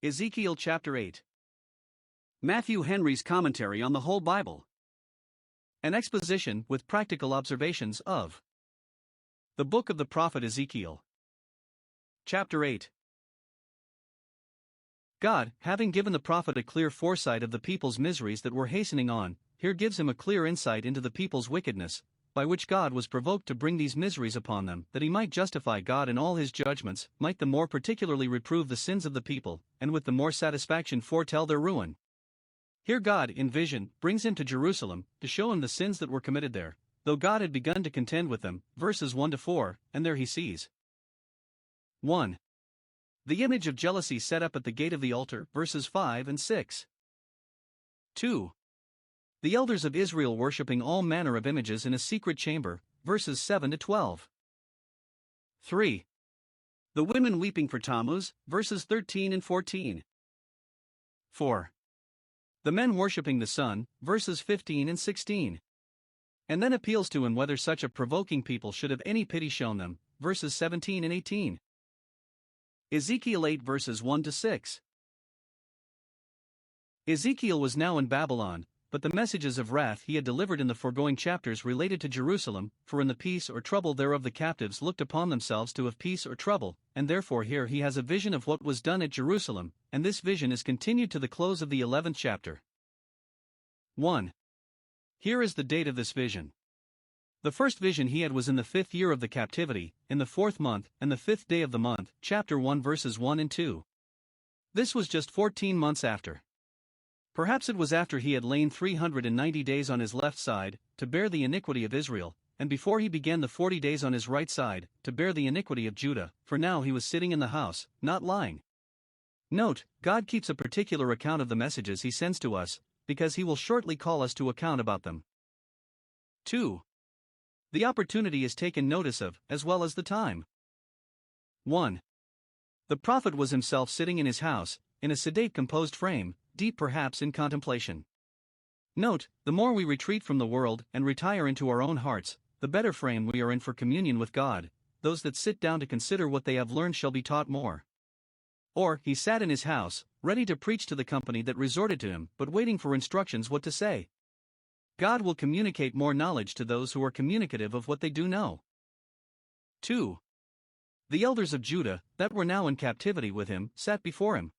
Ezekiel chapter 8. Matthew Henry's Commentary on the Whole Bible. An exposition with practical observations of the book of the prophet Ezekiel. Chapter 8. God, having given the prophet a clear foresight of the people's miseries that were hastening on, here gives him a clear insight into the people's wickedness, by which God was provoked to bring these miseries upon them, that he might justify God in all his judgments, might the more particularly reprove the sins of the people, and with the more satisfaction foretell their ruin. Here God, in vision, brings him to Jerusalem, to show him the sins that were committed there, though God had begun to contend with them, verses 1-4, and there he sees 1. The image of jealousy set up at the gate of the altar, verses 5 and 6. 2. The elders of Israel worshipping all manner of images in a secret chamber, verses 7-12. 3. The women weeping for Tammuz, verses 13 and 14. 4. The men worshipping the sun, verses 15 and 16. And then appeals to him whether such a provoking people should have any pity shown them, verses 17 and 18. Ezekiel 8 verses 1-6. Ezekiel was now in Babylon, but the messages of wrath he had delivered in the foregoing chapters related to Jerusalem, for in the peace or trouble thereof the captives looked upon themselves to have peace or trouble, and therefore here he has a vision of what was done at Jerusalem, and this vision is continued to the close of the 11th chapter. 1. Here is the date of this vision. The first vision he had was in the 5th year of the captivity, in the 4th month, and the 5th day of the month, chapter 1 verses 1 and 2. This was just 14 months after. Perhaps it was after he had lain 390 days on his left side, to bear the iniquity of Israel, and before he began the 40 days on his right side, to bear the iniquity of Judah, for now he was sitting in the house, not lying. Note, God keeps a particular account of the messages he sends to us, because he will shortly call us to account about them. 2. The opportunity is taken notice of, as well as the time. 1. The prophet was himself sitting in his house, in a sedate composed frame, deep perhaps in contemplation. Note, the more we retreat from the world and retire into our own hearts, the better frame we are in for communion with God. Those that sit down to consider what they have learned shall be taught more. Or, he sat in his house, ready to preach to the company that resorted to him, but waiting for instructions what to say. God will communicate more knowledge to those who are communicative of what they do know. 2. The elders of Judah, that were now in captivity with him, sat before him.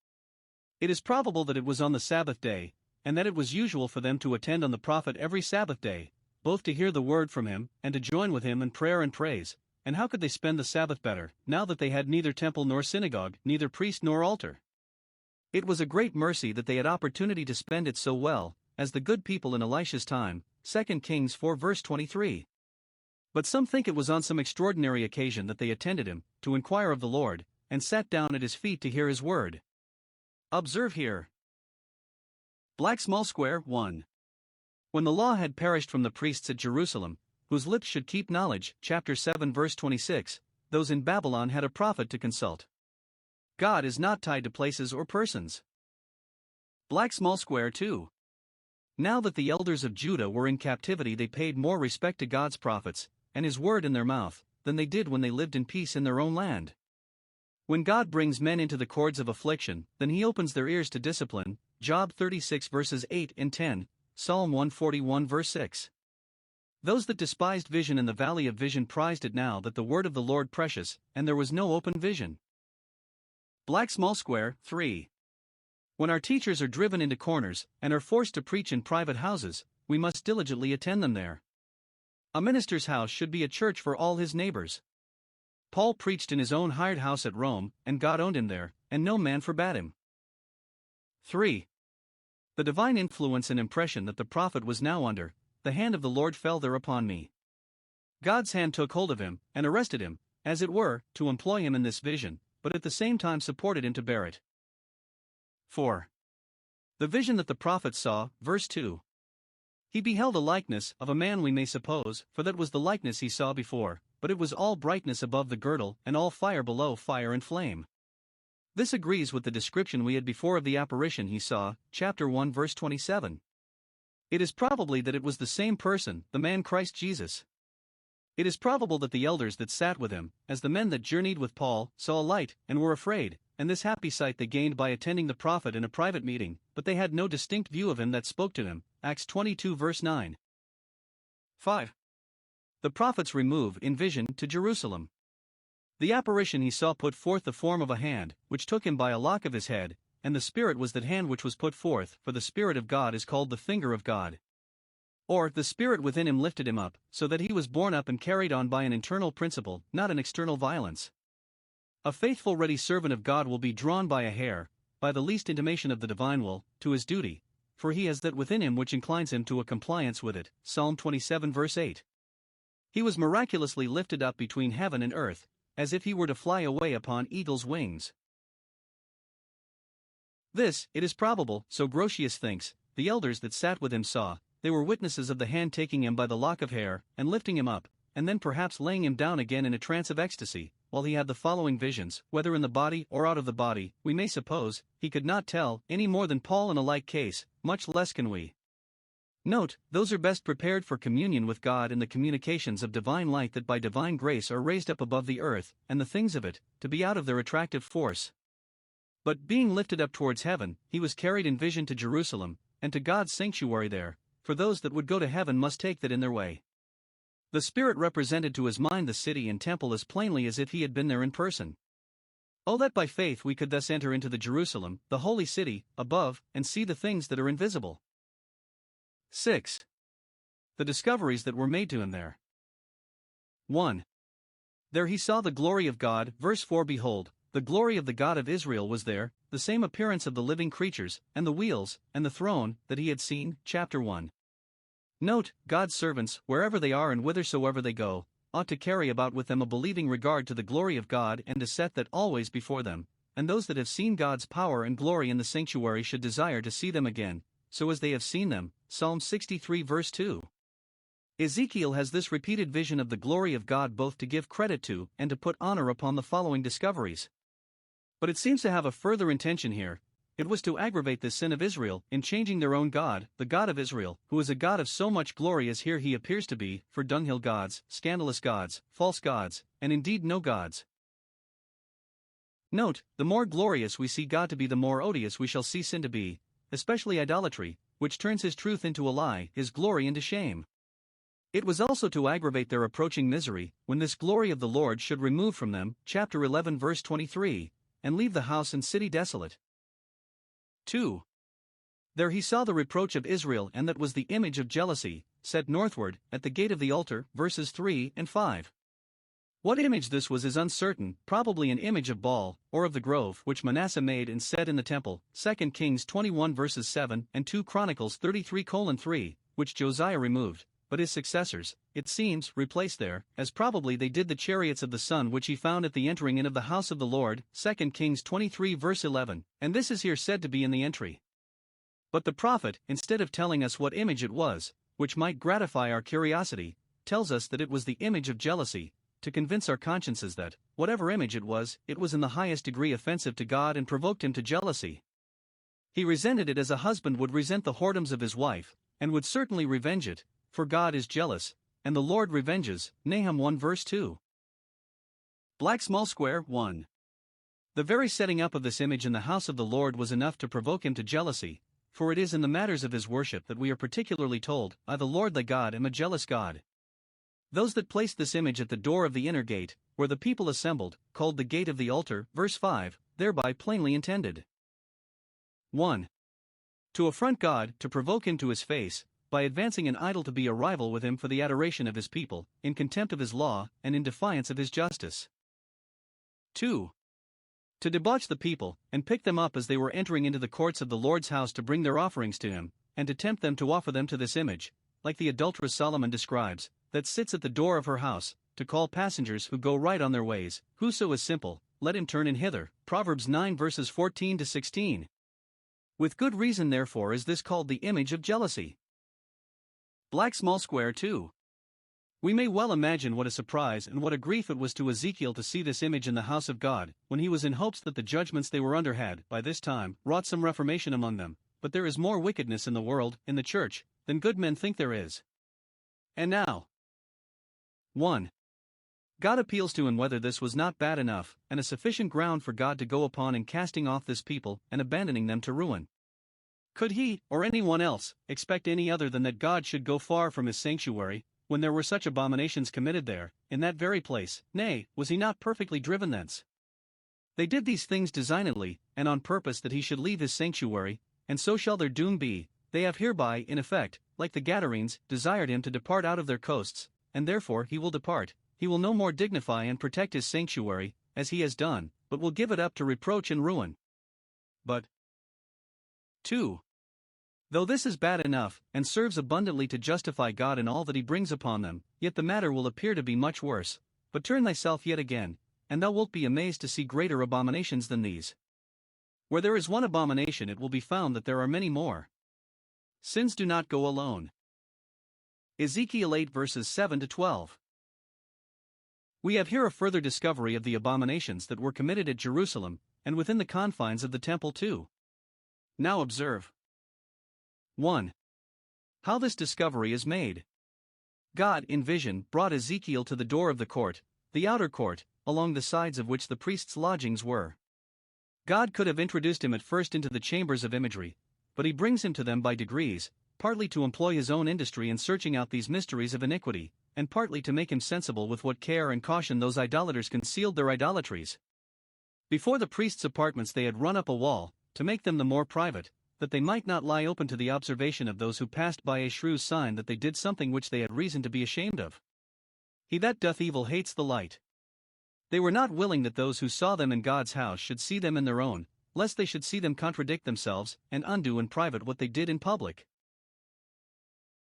It is probable that it was on the Sabbath day, and that it was usual for them to attend on the prophet every Sabbath day, both to hear the word from him, and to join with him in prayer and praise. And how could they spend the Sabbath better, now that they had neither temple nor synagogue, neither priest nor altar? It was a great mercy that they had opportunity to spend it so well, as the good people in Elisha's time, 2 Kings 4 verse 23. But some think it was on some extraordinary occasion that they attended him, to inquire of the Lord, and sat down at his feet to hear his word. Observe here. Black small square 1. When the law had perished from the priests at Jerusalem, whose lips should keep knowledge, chapter 7 verse 26, those in Babylon had a prophet to consult. God is not tied to places or persons. Black small square 2. Now that the elders of Judah were in captivity, they paid more respect to God's prophets, and his word in their mouth, than they did when they lived in peace in their own land. When God brings men into the cords of affliction, then he opens their ears to discipline, Job 36 verses 8 and 10, Psalm 141 verse 6. Those that despised vision in the valley of vision prized it now that the word of the Lord precious, and there was no open vision. Black small square 3. When our teachers are driven into corners, and are forced to preach in private houses, we must diligently attend them there. A minister's house should be a church for all his neighbors. Paul preached in his own hired house at Rome, and God owned him there, and no man forbade him. 3. The divine influence and impression that the prophet was now under, the hand of the Lord fell there upon me. God's hand took hold of him, and arrested him, as it were, to employ him in this vision, but at the same time supported him to bear it. 4. The vision that the prophet saw, verse 2. He beheld a likeness of a man, we may suppose, for that was the likeness he saw before, but it was all brightness above the girdle, and all fire below, fire and flame. This agrees with the description we had before of the apparition he saw, chapter 1 verse 27. It is probably that it was the same person, the man Christ Jesus. It is probable that the elders that sat with him, as the men that journeyed with Paul, saw a light, and were afraid, and this happy sight they gained by attending the prophet in a private meeting, but they had no distinct view of him that spoke to him. Acts 22 verse 9. 5. The prophets remove in vision to Jerusalem. The apparition he saw put forth the form of a hand, which took him by a lock of his head, and the Spirit was that hand which was put forth, for the Spirit of God is called the finger of God. Or, the Spirit within him lifted him up, so that he was borne up and carried on by an internal principle, not an external violence. A faithful ready servant of God will be drawn by a hair, by the least intimation of the divine will, to his duty, for he has that within him which inclines him to a compliance with it. Psalm 27 verse 8. He was miraculously lifted up between heaven and earth, as if he were to fly away upon eagle's wings. This, it is probable, so Grotius thinks, the elders that sat with him saw. They were witnesses of the hand taking him by the lock of hair, and lifting him up, and then perhaps laying him down again in a trance of ecstasy, while he had the following visions, whether in the body or out of the body, we may suppose, he could not tell, any more than Paul in a like case, much less can we. Note, those are best prepared for communion with God in the communications of divine light that by divine grace are raised up above the earth, and the things of it, to be out of their attractive force. But being lifted up towards heaven, he was carried in vision to Jerusalem, and to God's sanctuary there, for those that would go to heaven must take that in their way. The Spirit represented to his mind the city and temple as plainly as if he had been there in person. Oh, that by faith we could thus enter into the Jerusalem, the holy city, above, and see the things that are invisible. 6. The discoveries that were made to him there. 1. There he saw the glory of God, verse 4. Behold, the glory of the God of Israel was there, the same appearance of the living creatures, and the wheels, and the throne, that he had seen. Chapter 1. Note, God's servants, wherever they are and whithersoever they go, ought to carry about with them a believing regard to the glory of God and to set that always before them, and those that have seen God's power and glory in the sanctuary should desire to see them again, so as they have seen them. Psalm 63 verse 2. Ezekiel has this repeated vision of the glory of God both to give credit to and to put honor upon the following discoveries. But it seems to have a further intention here. It was to aggravate the sin of Israel in changing their own God, the God of Israel, who is a God of so much glory as here he appears to be, for dunghill gods, scandalous gods, false gods, and indeed no gods. Note, the more glorious we see God to be, the more odious we shall see sin to be, especially idolatry, which turns his truth into a lie, his glory into shame. It was also to aggravate their approaching misery, when this glory of the Lord should remove from them, chapter 11 verse 23, and leave the house and city desolate. 2. There he saw the reproach of Israel, and that was the image of jealousy, set northward, at the gate of the altar, verses 3 and 5. What image this was is uncertain, probably an image of Baal, or of the grove which Manasseh made and set in the temple, 2 Kings 21 verses 7 and 2 Chronicles 33:3, which Josiah removed, but his successors, it seems, replaced there, as probably they did the chariots of the sun which he found at the entering in of the house of the Lord, 2 Kings 23 verse 11, and this is here said to be in the entry. But the prophet, instead of telling us what image it was, which might gratify our curiosity, tells us that it was the image of jealousy, to convince our consciences that, whatever image it was in the highest degree offensive to God and provoked him to jealousy. He resented it as a husband would resent the whoredoms of his wife, and would certainly revenge it, for God is jealous, and the Lord revenges. Nahum 1 verse 2. Black small square 1. The very setting up of this image in the house of the Lord was enough to provoke him to jealousy, for it is in the matters of his worship that we are particularly told, I the Lord thy God am a jealous God. Those that placed this image at the door of the inner gate, where the people assembled, called the gate of the altar, verse 5, thereby plainly intended. 1. To affront God, to provoke him to his face, by advancing an idol to be a rival with him for the adoration of his people, in contempt of his law, and in defiance of his justice. 2. To debauch the people, and pick them up as they were entering into the courts of the Lord's house to bring their offerings to him, and to tempt them to offer them to this image, like the adulteress Solomon describes, that sits at the door of her house, to call passengers who go right on their ways. Whoso is simple, let him turn in hither. Proverbs 9 verses 14 to 16. With good reason therefore is this called the image of jealousy. Black small square 2. We may well imagine what a surprise and what a grief it was to Ezekiel to see this image in the house of God, when he was in hopes that the judgments they were under had, by this time, wrought some reformation among them. But there is more wickedness in the world, in the church, than good men think there is. And now, 1. God appeals to and whether this was not bad enough, and a sufficient ground for God to go upon in casting off this people and abandoning them to ruin. Could he, or anyone else, expect any other than that God should go far from his sanctuary, when there were such abominations committed there, in that very place? Nay, was he not perfectly driven thence? They did these things designedly, and on purpose that he should leave his sanctuary, and so shall their doom be. They have hereby, in effect, like the Gadarenes, desired him to depart out of their coasts, and therefore he will depart. He will no more dignify and protect his sanctuary, as he has done, but will give it up to reproach and ruin. But 2. Though this is bad enough, and serves abundantly to justify God in all that he brings upon them, yet the matter will appear to be much worse. But turn thyself yet again, and thou wilt be amazed to see greater abominations than these. Where there is one abomination, it will be found that there are many more. Sins do not go alone. Ezekiel 8 verses 7 to 12. We have here a further discovery of the abominations that were committed at Jerusalem, and within the confines of the temple too. Now observe. 1. How this discovery is made. God, in vision, brought Ezekiel to the door of the court, the outer court, along the sides of which the priest's lodgings were. God could have introduced him at first into the chambers of imagery, but he brings him to them by degrees, partly to employ his own industry in searching out these mysteries of iniquity, and partly to make him sensible with what care and caution those idolaters concealed their idolatries. Before the priest's apartments they had run up a wall, to make them the more private, that they might not lie open to the observation of those who passed by, a shrewd sign that they did something which they had reason to be ashamed of. He that doth evil hates the light. They were not willing that those who saw them in God's house should see them in their own, lest they should see them contradict themselves, and undo in private what they did in public.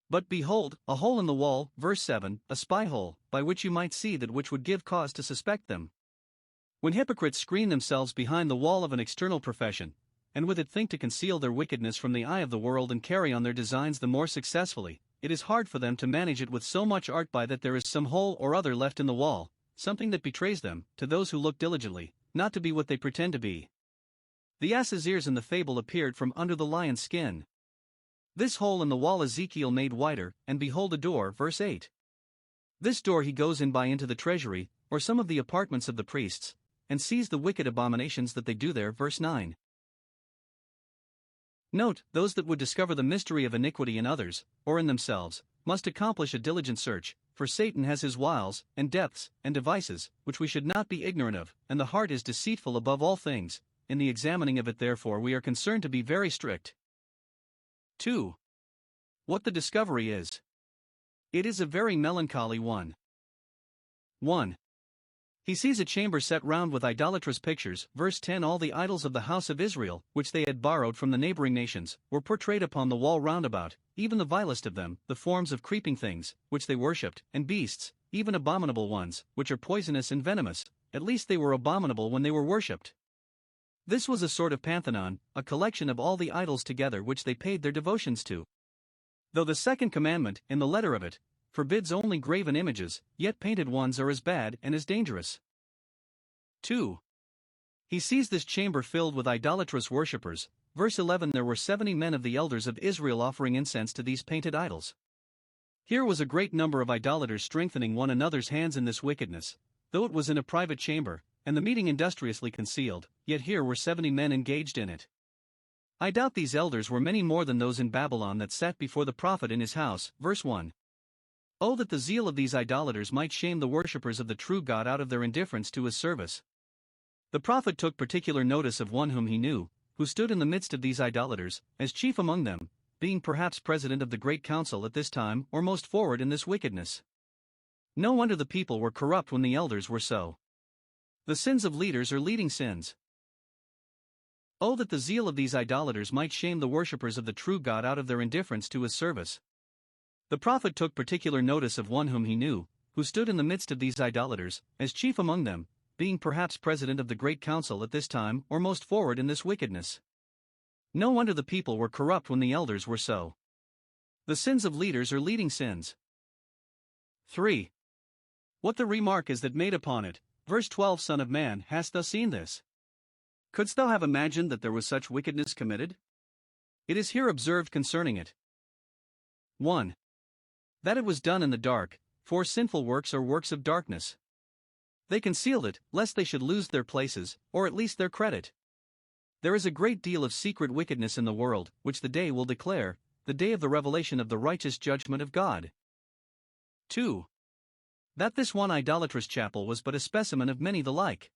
But behold, a hole in the wall, verse 7, a spy hole, by which you might see that which would give cause to suspect them. When hypocrites screen themselves behind the wall of an external profession, and with it think to conceal their wickedness from the eye of the world and carry on their designs the more successfully, it is hard for them to manage it with so much art by that there is some hole or other left in the wall, something that betrays them, to those who look diligently, not to be what they pretend to be. The ass's ears in the fable appeared from under the lion's skin. This hole in the wall Ezekiel made wider, and behold a door, verse 8. This door he goes in by into the treasury, or some of the apartments of the priests, and sees the wicked abominations that they do there, verse 9. Note, those that would discover the mystery of iniquity in others, or in themselves, must accomplish a diligent search, for Satan has his wiles, and depths, and devices, which we should not be ignorant of, and the heart is deceitful above all things. In the examining of it therefore we are concerned to be very strict. 2. What the discovery is. It is a very melancholy one. 1. He sees a chamber set round with idolatrous pictures, verse 10. All the idols of the house of Israel, which they had borrowed from the neighboring nations, were portrayed upon the wall round about, even the vilest of them, the forms of creeping things, which they worshipped, and beasts, even abominable ones, which are poisonous and venomous, at least they were abominable when they were worshipped. This was a sort of pantheon, a collection of all the idols together which they paid their devotions to. Though the second commandment, in the letter of it, forbids only graven images, yet painted ones are as bad and as dangerous. 2. He sees this chamber filled with idolatrous worshippers, verse 11. There were 70 men of the elders of Israel offering incense to these painted idols. Here was a great number of idolaters strengthening one another's hands in this wickedness, though it was in a private chamber, and the meeting industriously concealed, yet here were 70 men engaged in it. I doubt these elders were many more than those in Babylon that sat before the prophet in his house, verse 1. Oh, that the zeal of these idolaters might shame the worshippers of the true God out of their indifference to his service. The prophet took particular notice of one whom he knew, who stood in the midst of these idolaters, as chief among them, being perhaps president of the great council at this time, or most forward in this wickedness. No wonder the people were corrupt when the elders were so. The sins of leaders are leading sins. Oh, that the zeal of these idolaters might shame the worshippers of the true God out of their indifference to his service. The prophet took particular notice of one whom he knew, who stood in the midst of these idolaters, as chief among them, being perhaps president of the great council at this time, or most forward in this wickedness. No wonder the people were corrupt when the elders were so. The sins of leaders are leading sins. 3. What the remark is that made upon it, verse 12. Son of man, hast thou seen this? Couldst thou have imagined that there was such wickedness committed? It is here observed concerning it. 1. That it was done in the dark, for sinful works are works of darkness. They concealed it, lest they should lose their places, or at least their credit. There is a great deal of secret wickedness in the world, which the day will declare, the day of the revelation of the righteous judgment of God. 2. That this one idolatrous chapel was but a specimen of many the like.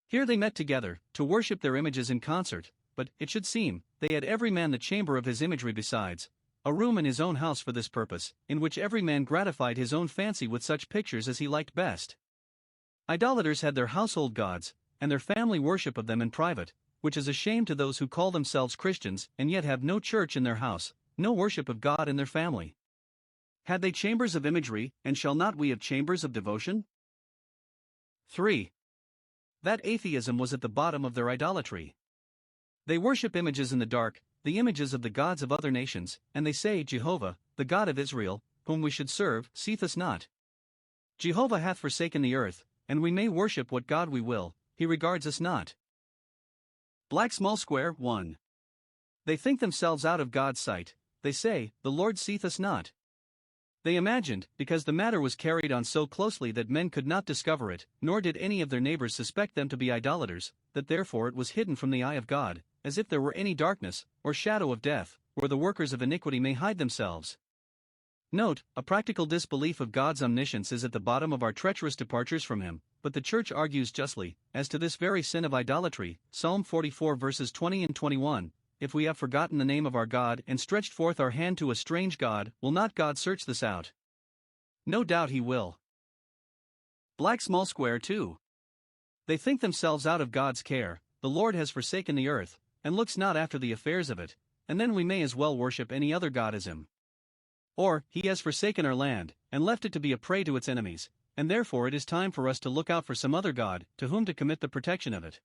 Here they met together, to worship their images in concert, but, it should seem, they had every man the chamber of his imagery besides, a room in his own house for this purpose, in which every man gratified his own fancy with such pictures as he liked best. Idolaters had their household gods, and their family worship of them in private, which is a shame to those who call themselves Christians and yet have no church in their house, no worship of God in their family. Had they chambers of imagery, and shall not we have chambers of devotion? 3. That atheism was at the bottom of their idolatry. They worship images in the dark, the images of the gods of other nations, and they say, Jehovah, the God of Israel, whom we should serve, seeth us not. Jehovah hath forsaken the earth, and we may worship what God we will, he regards us not. Black small square 1. They think themselves out of God's sight, they say, the Lord seeth us not. They imagined, because the matter was carried on so closely that men could not discover it, nor did any of their neighbors suspect them to be idolaters, that therefore it was hidden from the eye of God, as if there were any darkness, or shadow of death, where the workers of iniquity may hide themselves. Note, a practical disbelief of God's omniscience is at the bottom of our treacherous departures from Him, but the Church argues justly, as to this very sin of idolatry, Psalm 44 verses 20 and 21, if we have forgotten the name of our God and stretched forth our hand to a strange God, will not God search this out? No doubt He will. Black small square 2. They think themselves out of God's care, the Lord has forsaken the earth, and looks not after the affairs of it, and then we may as well worship any other god as Him. Or, He has forsaken our land, and left it to be a prey to its enemies, and therefore it is time for us to look out for some other god, to whom to commit the protection of it.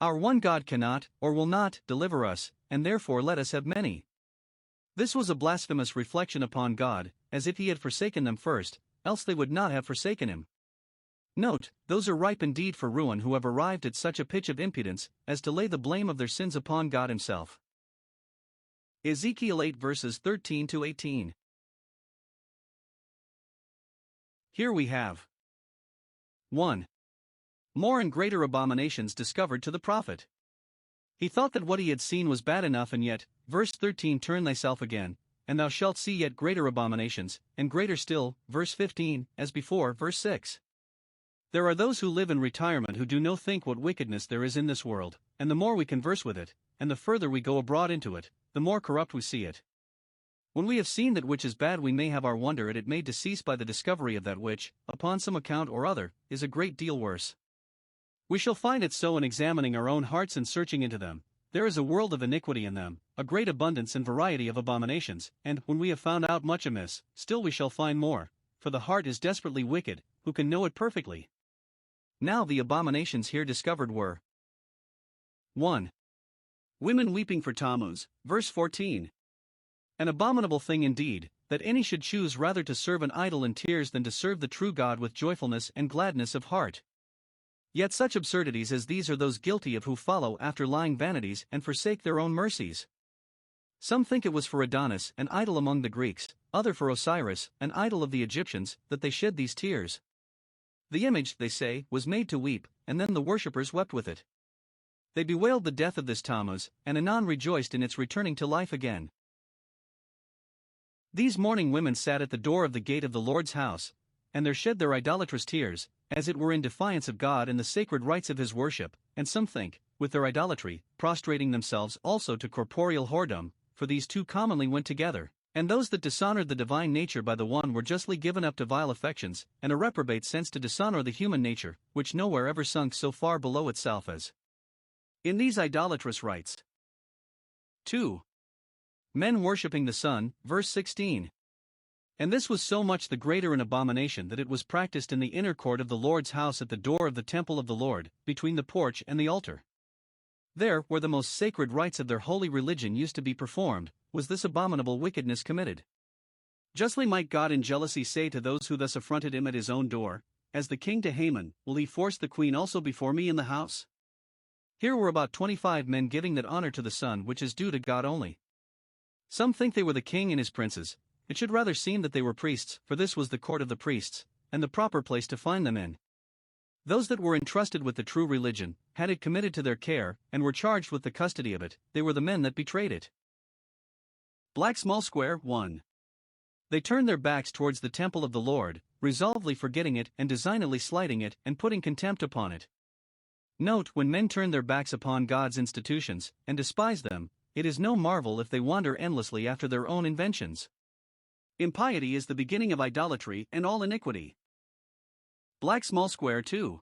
Our one God cannot, or will not, deliver us, and therefore let us have many. This was a blasphemous reflection upon God, as if He had forsaken them first, else they would not have forsaken Him. Note, those are ripe indeed for ruin who have arrived at such a pitch of impudence, as to lay the blame of their sins upon God Himself. Ezekiel 8 verses 13 to 18. Here we have 1. More and greater abominations discovered to the prophet. He thought that what he had seen was bad enough, and yet, verse 13, turn thyself again, and thou shalt see yet greater abominations, and greater still, verse 15, as before, verse 6. There are those who live in retirement who do no think what wickedness there is in this world, and the more we converse with it, and the further we go abroad into it, the more corrupt we see it. When we have seen that which is bad, we may have our wonder at it made to cease by the discovery of that which, upon some account or other, is a great deal worse. We shall find it so in examining our own hearts and searching into them. There is a world of iniquity in them, a great abundance and variety of abominations, and, when we have found out much amiss, still we shall find more, for the heart is desperately wicked, who can know it perfectly? Now the abominations here discovered were 1. Women weeping for Tammuz, verse 14. An abominable thing indeed, that any should choose rather to serve an idol in tears than to serve the true God with joyfulness and gladness of heart. Yet such absurdities as these are those guilty of who follow after lying vanities and forsake their own mercies. Some think it was for Adonis, an idol among the Greeks, other for Osiris, an idol of the Egyptians, that they shed these tears. The image, they say, was made to weep, and then the worshippers wept with it. They bewailed the death of this Tammuz, and anon rejoiced in its returning to life again. These mourning women sat at the door of the gate of the Lord's house, and there shed their idolatrous tears, as it were in defiance of God and the sacred rites of His worship, and some think, with their idolatry, prostrating themselves also to corporeal whoredom, for these two commonly went together, and those that dishonored the divine nature by the one were justly given up to vile affections, and a reprobate sense to dishonor the human nature, which nowhere ever sunk so far below itself as in these idolatrous rites. 2. Men worshipping the sun, verse 16. And this was so much the greater an abomination that it was practiced in the inner court of the Lord's house at the door of the temple of the Lord, between the porch and the altar. There, where the most sacred rites of their holy religion used to be performed, was this abominable wickedness committed. Justly might God in jealousy say to those who thus affronted Him at His own door, as the king to Haman, will He force the queen also before me in the house? Here were about 25 men giving that honor to the sun which is due to God only. Some think they were the king and his princes. It should rather seem that they were priests, for this was the court of the priests, and the proper place to find them in. Those that were entrusted with the true religion, had it committed to their care, and were charged with the custody of it, they were the men that betrayed it. Black small square 1. They turned their backs towards the temple of the Lord, resolvedly forgetting it and designedly slighting it and putting contempt upon it. Note, when men turn their backs upon God's institutions, and despise them, it is no marvel if they wander endlessly after their own inventions. Impiety is the beginning of idolatry and all iniquity. Black small square 2.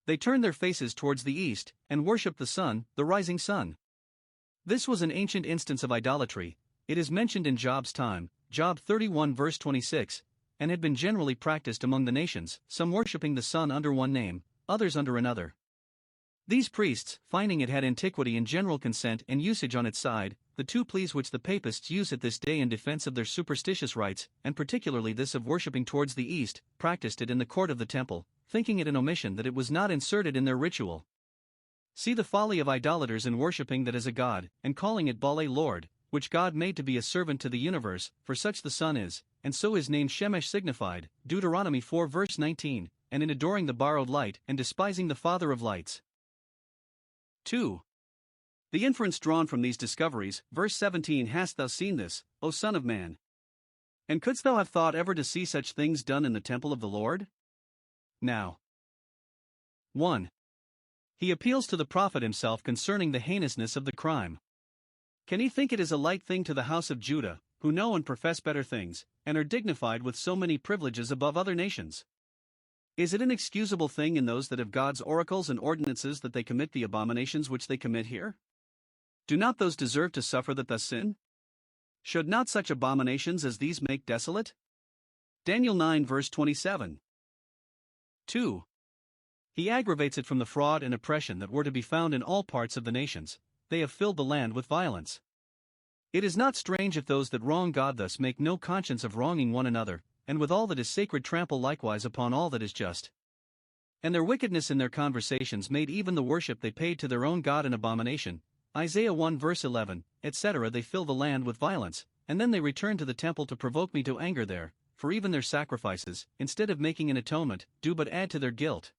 They turned their faces towards the east, and worshipped the sun, the rising sun. This was an ancient instance of idolatry. It is mentioned in Job's time, Job 31 verse 26, and had been generally practiced among the nations, some worshipping the sun under one name, others under another. These priests, finding it had antiquity in general consent and usage on its side, the two pleas which the papists use at this day in defense of their superstitious rites, and particularly this of worshipping towards the east, practiced it in the court of the temple, thinking it an omission that it was not inserted in their ritual. See the folly of idolaters in worshipping that as a god, and calling it Baal Lord, which God made to be a servant to the universe, for such the sun is, and so his name Shemesh signified, Deuteronomy 4 verse 19, and in adoring the borrowed light and despising the Father of lights. 2. The inference drawn from these discoveries, verse 17, hast thou seen this, O Son of Man? And couldst thou have thought ever to see such things done in the temple of the Lord? Now. 1. He appeals to the prophet himself concerning the heinousness of the crime. Can he think it is a light thing to the house of Judah, who know and profess better things, and are dignified with so many privileges above other nations? Is it an excusable thing in those that have God's oracles and ordinances that they commit the abominations which they commit here? Do not those deserve to suffer that thus sin? Should not such abominations as these make desolate? Daniel 9 verse 27. 2. He aggravates it from the fraud and oppression that were to be found in all parts of the nations. They have filled the land with violence. It is not strange if those that wrong God thus make no conscience of wronging one another, and with all that is sacred trample likewise upon all that is just. And their wickedness in their conversations made even the worship they paid to their own God an abomination. Isaiah 1 verse 11, etc. They fill the land with violence, and then they return to the temple to provoke me to anger there, for even their sacrifices, instead of making an atonement, do but add to their guilt.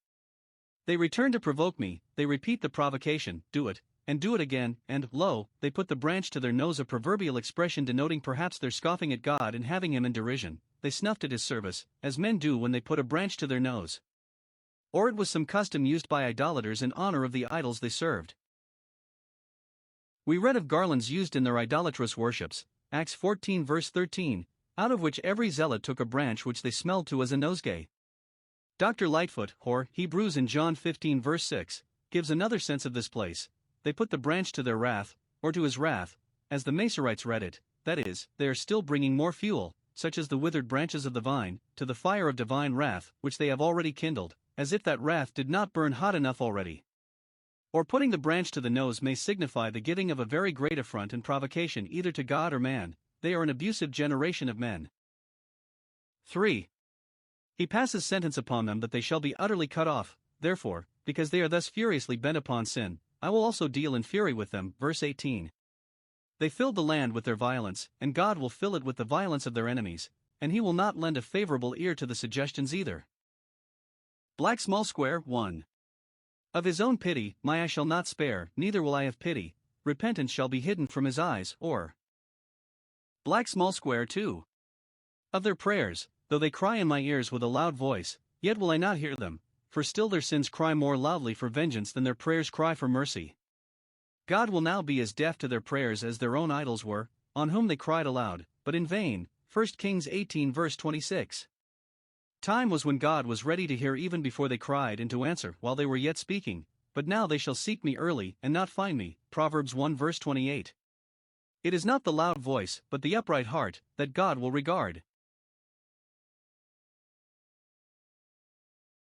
They return to provoke me, they repeat the provocation, do it, and do it again, and, lo, they put the branch to their nose, a proverbial expression denoting perhaps their scoffing at God and having him in derision. They snuffed at his service, as men do when they put a branch to their nose. Or it was some custom used by idolaters in honor of the idols they served. We read of garlands used in their idolatrous worships, Acts 14 verse 13, out of which every zealot took a branch which they smelled to as a nosegay. Dr. Lightfoot, or Hebrews in John 15 verse 6, gives another sense of this place. They put the branch to their wrath, or to his wrath, as the Masorites read it, that is, they are still bringing more fuel, such as the withered branches of the vine, to the fire of divine wrath, which they have already kindled, as if that wrath did not burn hot enough already. Or putting the branch to the nose may signify the giving of a very great affront and provocation either to God or man. They are an abusive generation of men. 3. He passes sentence upon them that they shall be utterly cut off. Therefore, because they are thus furiously bent upon sin, I will also deal in fury with them. Verse 18. They filled the land with their violence, and God will fill it with the violence of their enemies, and he will not lend a favorable ear to the suggestions either. Black small square 1. Of his own pity, my eye shall not spare, neither will I have pity, repentance shall be hidden from his eyes, or black small square 2. Of their prayers, though they cry in my ears with a loud voice, yet will I not hear them, for still their sins cry more loudly for vengeance than their prayers cry for mercy. God will now be as deaf to their prayers as their own idols were, on whom they cried aloud, but in vain. 1 Kings 18 verse 26. Time was when God was ready to hear even before they cried and to answer while they were yet speaking, but now they shall seek me early and not find me. Proverbs 1 verse 28. It is not the loud voice, but the upright heart, that God will regard.